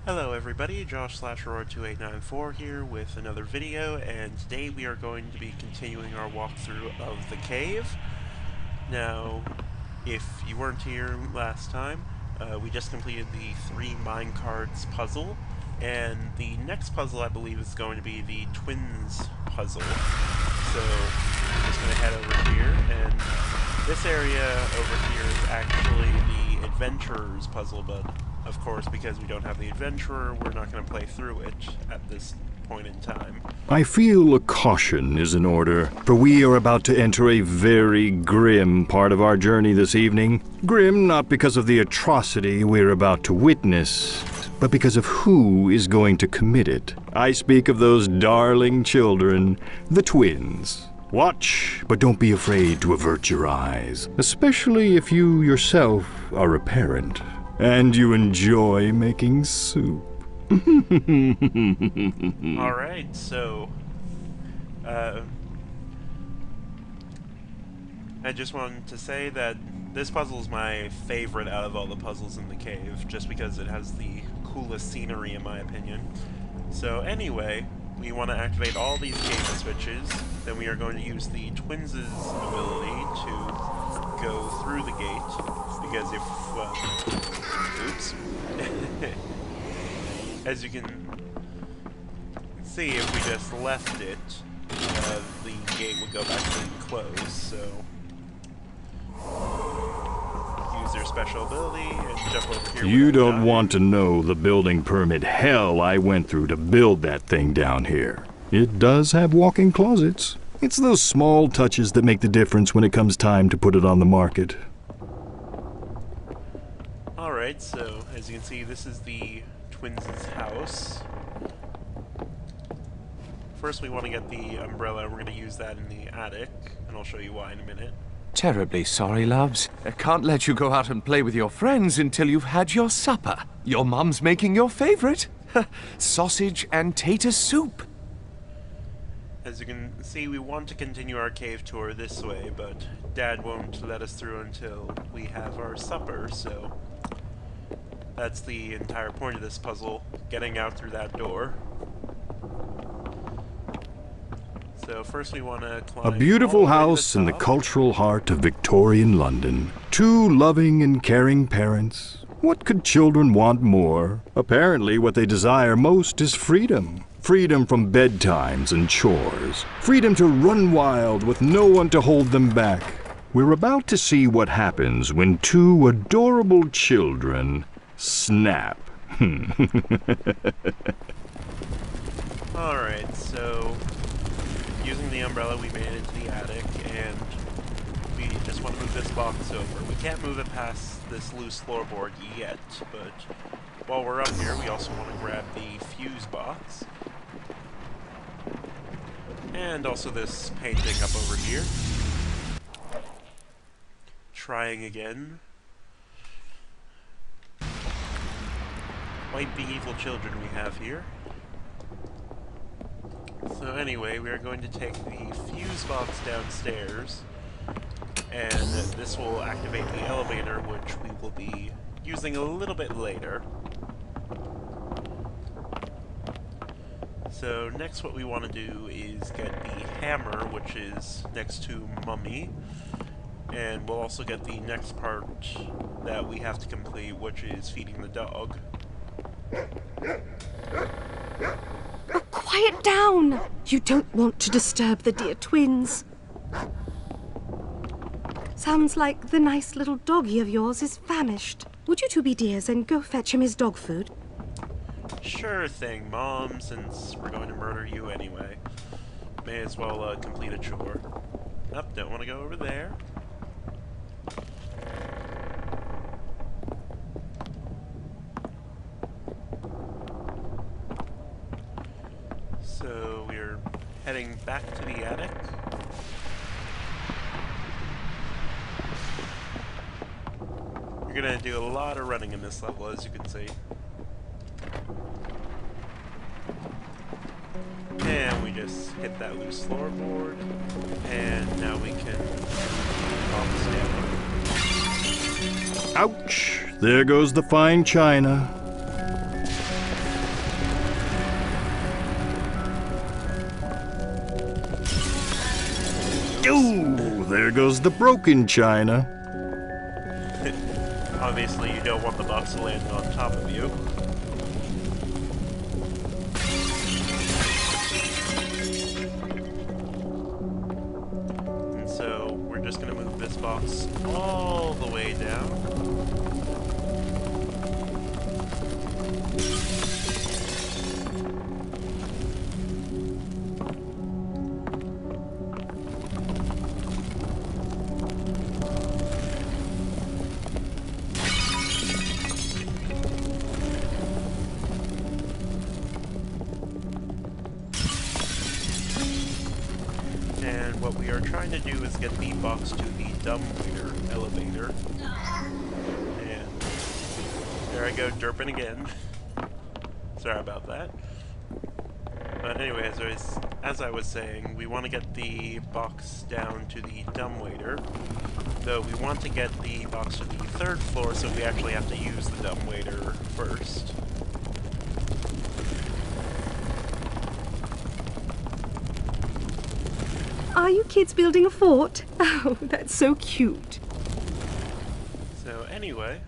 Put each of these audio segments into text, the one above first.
Hello everybody, Josh/Aurora2894 here with another video, and today we are going to be continuing our walkthrough of the cave. Now, if you weren't here last time, we just completed the 3 minecarts puzzle, and the next puzzle I believe is going to be the twins puzzle. So, I'm just going to head over here, and this area over here is actually the adventurer's puzzle, but of course, because we don't have the adventurer, we're not going to play through it at this point in time. I feel a caution is in order, for we are about to enter a very grim part of our journey this evening. Grim not because of the atrocity we're about to witness, but because of who is going to commit it. I speak of those darling children, the twins. Watch, but don't be afraid to avert your eyes, especially if you yourself are a parent. And you enjoy making soup. Alright, so... I just wanted to say that this puzzle is my favorite out of all the puzzles in the cave, just because it has the coolest scenery in my opinion. So anyway, we want to activate all these gate switches, then we are going to use the twins' ability to go through the gate, because if, oops. As you can see, if we just left it, the gate would go back to being closed, so use their special ability and jump over here. You don't want to know the building permit hell I went through to build that thing down here. It does have walk-in closets. It's those small touches that make the difference when it comes time to put it on the market. Alright, so as you can see, this is the twins' house. First we want to get the umbrella, we're going to use that in the attic, and I'll show you why in a minute. Terribly sorry, loves. I can't let you go out and play with your friends until you've had your supper. Your mum's making your favorite. Sausage and tater soup. As you can see, we want to continue our cave tour this way, but Dad won't let us through until we have our supper, so that's the entire point of this puzzle, getting out through that door. So first we want to climb A beautiful all the way to house in the top. cultural heart of Victorian London. 2 loving and caring parents. What could children want more? Apparently what they desire most is freedom. Freedom from bedtimes and chores. Freedom to run wild with no one to hold them back. We're about to see what happens when 2 adorable children snap. Alright, so using the umbrella we made it into the attic, and we just want to move this box over. We can't move it past this loose floorboard yet, but while we're up here we also want to grab the fuse box. And also this painting up over here. Trying again. Might be evil children we have here. So anyway, we are going to take the fuse box downstairs, and this will activate the elevator, which we will be using a little bit later. So next what we want to do is get the hammer, which is next to Mummy, and we'll also get the next part that we have to complete, which is feeding the dog. Quiet down! You don't want to disturb the dear twins. Sounds like the nice little doggy of yours is famished. Would you 2 be dears and go fetch him his dog food? Sure thing, Mom, since we're going to murder you anyway. May as well complete a chore. Nope, don't want to go over there. So we're heading back to the attic. You're gonna do a lot of running in this level, as you can see. And we just hit that loose floorboard, and now we can pop down. Ouch! There goes the fine china. Oh, there goes the broken china. Obviously, you don't want the box to land on top of you. And so, we're just going to move this box all the way down. And what we are trying to do is get the box to the dumbwaiter elevator. And there I go, derping again. Sorry about that. But anyway, as I was saying, we want to get the box down to the dumbwaiter. Though we want to get the box to the 3rd floor, so we actually have to use the dumbwaiter first. Are you kids building a fort? Oh, that's so cute. So anyway,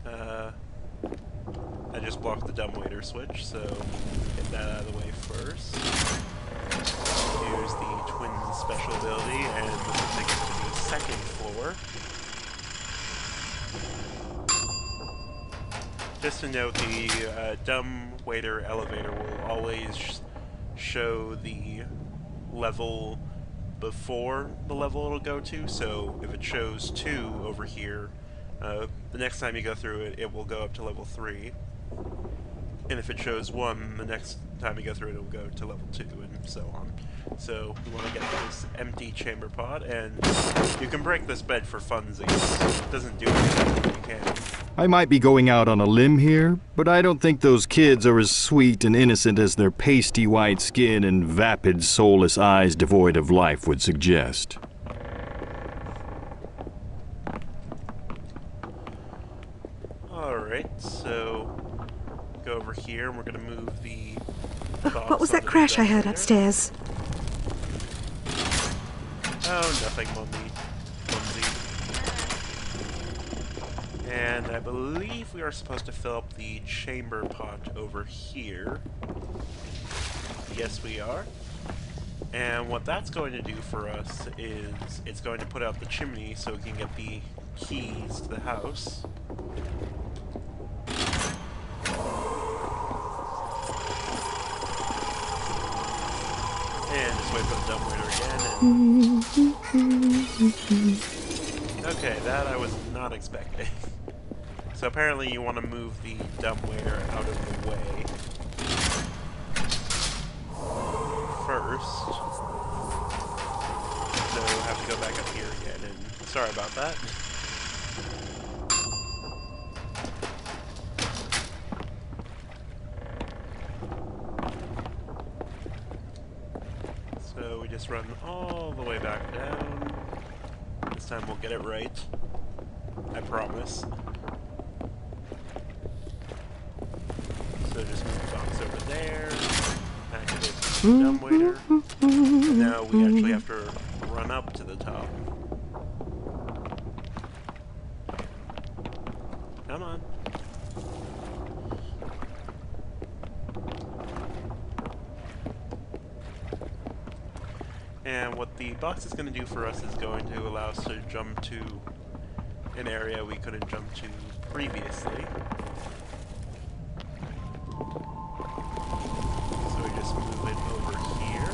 I just blocked the dumbwaiter switch, so get that out of the way first. Here's the twins special ability, and this will take us to the 2nd floor. Just to note, the dumbwaiter elevator will always show the level before the level it'll go to, so if it shows 2 over here, the next time you go through it, it will go up to level 3. And if it shows 1, the next time you go through it, it'll go to level 2, and so on. So we want to get this empty chamber pod, and you can break this bed for funsies. It doesn't do anything, but you can. I might be going out on a limb here, but I don't think those kids are as sweet and innocent as their pasty white skin and vapid, soulless eyes devoid of life would suggest. Alright, so go over here, and we're going to move the box What was that onto the crash I heard dumbwaiter. upstairs? Oh, nothing, Mumsy. And I believe we are supposed to fill up the chamber pot over here. Yes, we are. And what that's going to do for us is it's going to put out the chimney so we can get the keys to the house. And just wait for the dumbwaiter again. Okay, that I was not expecting. So apparently you want to move the dumbwaiter out of the way first. So we'll have to go back up here again, and sorry about that. So we just run all the way back down. This time we'll get it right. I promise. So just move the box over there, activate the dumbwaiter, and now we actually have to run up to the top. Come on. And what the box is going to do for us is going to allow us to jump to an area we couldn't jump to previously. So we just move it over here,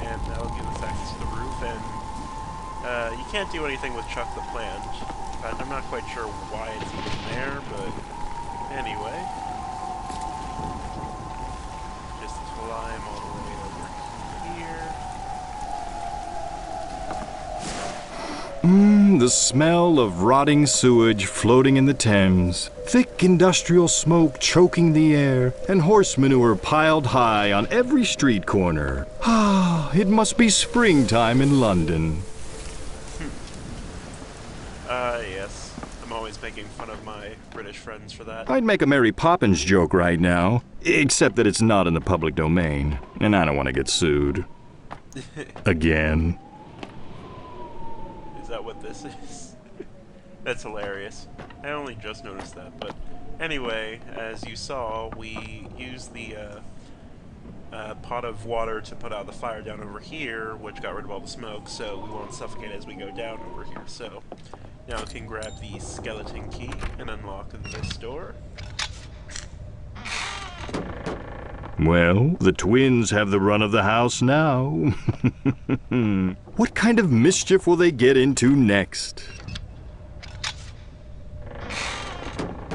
and that'll give us access to the roof, and you can't do anything with Chuck the Plant. In fact, I'm not quite sure why it's even there, but anyway. Just climb all the way over here. The smell of rotting sewage floating in the Thames, thick industrial smoke choking the air, and horse manure piled high on every street corner. Ah, it must be springtime in London. Yes. I'm always making fun of my British friends for that. I'd make a Mary Poppins joke right now, except that it's not in the public domain, and I don't want to get sued. Again. this. That's hilarious. I only just noticed that, but anyway, as you saw, we used the pot of water to put out the fire down over here, which got rid of all the smoke, so we won't suffocate as we go down over here. So now I can grab the skeleton key and unlock this door. Well, the twins have the run of the house now. What kind of mischief will they get into next?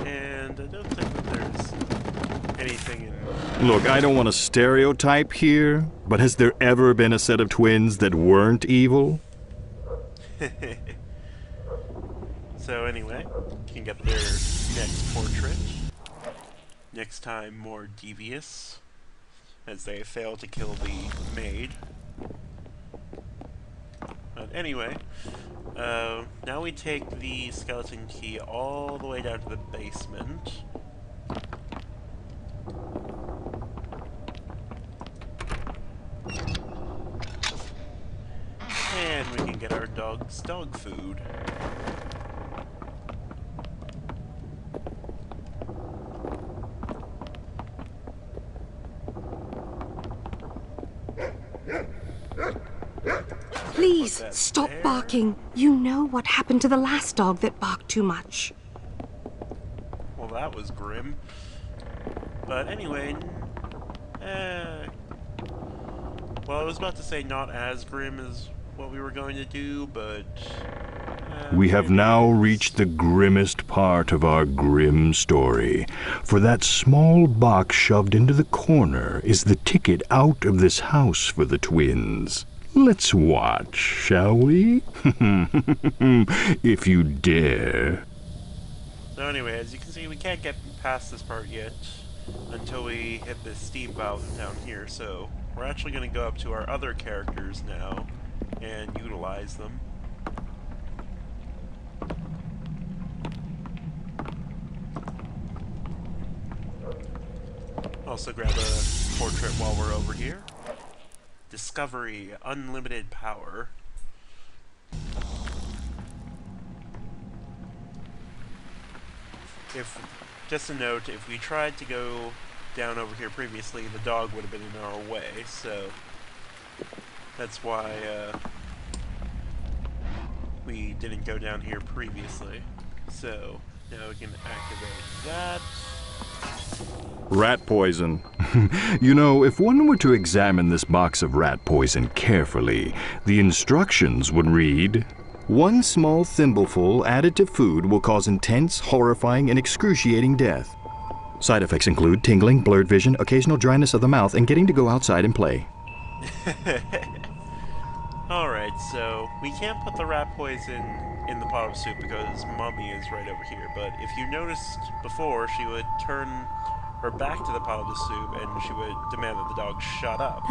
And I don't think that there's anything in... Look, I don't want to stereotype here, but has there ever been a set of twins that weren't evil? So anyway, you can get their next portrait. Next time more devious, as they fail to kill the maid. But anyway, now we take the skeleton key all the way down to the basement. And we can get our dog's dog food. Please, stop barking. You know what happened to the last dog that barked too much. Well, that was grim. But anyway, well, I was about to say not as grim as what we were going to do, but... We have now reached the grimmest part of our grim story, for that small box shoved into the corner is the ticket out of this house for the twins. Let's watch, shall we? If you dare. So anyway, as you can see, we can't get past this part yet until we hit this steam valve down here, so we're actually going to go up to our other characters now and utilize them. Also grab a portrait while we're over here. Discovery, unlimited power. Just a note, if we tried to go down over here previously, the dog would have been in our way, so that's why we didn't go down here previously. So now we can activate that. Rat poison. You know, if one were to examine this box of rat poison carefully, the instructions would read, "One small thimbleful added to food will cause intense, horrifying, and excruciating death. Side effects include tingling, blurred vision, occasional dryness of the mouth, and getting to go outside and play." Alright, so we can't put the rat poison in the pot of soup because Mummy is right over here, but if you noticed before, she would turn her back to the pot of the soup and she would demand that the dog shut up.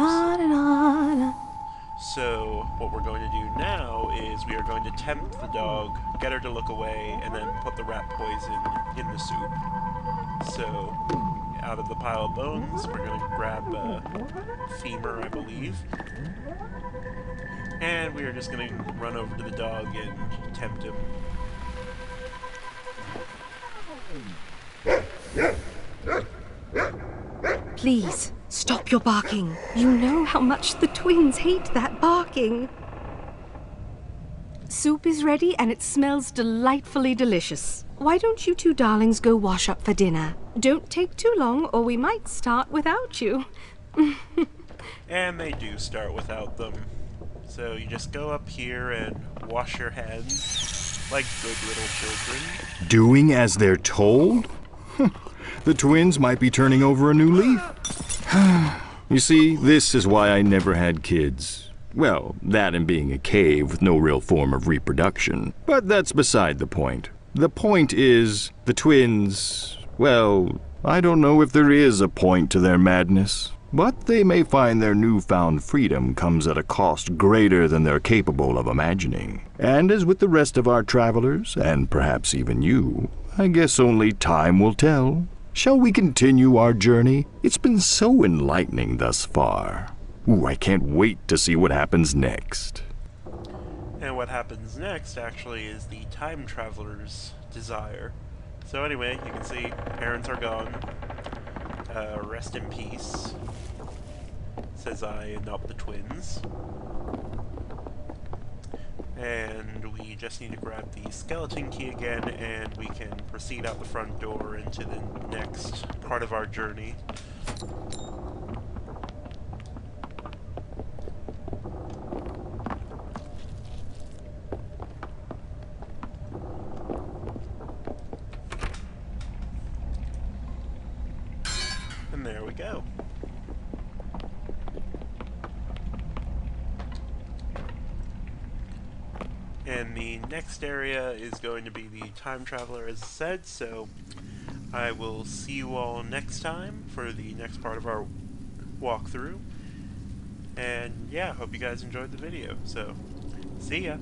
So what we're going to do now is we are going to tempt the dog, get her to look away, and then put the rat poison in the soup. So out of the pile of bones, we're going to grab a femur, I believe. And we are just going to run over to the dog and tempt him. Please, stop your barking. You know how much the twins hate that barking. Soup is ready and it smells delightfully delicious. Why don't you two darlings go wash up for dinner? Don't take too long or we might start without you. And they do start without them. So you just go up here and wash your hands like good little children. Doing as they're told? The twins might be turning over a new leaf. You see, this is why I never had kids. Well, that and being a cave with no real form of reproduction. But that's beside the point. The point is, the twins, well, I don't know if there is a point to their madness. But they may find their newfound freedom comes at a cost greater than they're capable of imagining. And as with the rest of our travelers, and perhaps even you, I guess only time will tell. Shall we continue our journey? It's been so enlightening thus far. Ooh, I can't wait to see what happens next. And what happens next, actually, is the time traveler's desire. So anyway, you can see parents are gone. Rest in peace, says I and not the twins. And we just need to grab the skeleton key again, and we can proceed out the front door into the next part of our journey. And there we go. And the next area is going to be the time traveler, as I said, so I will see you all next time for the next part of our walkthrough. And yeah, hope you guys enjoyed the video, so see ya!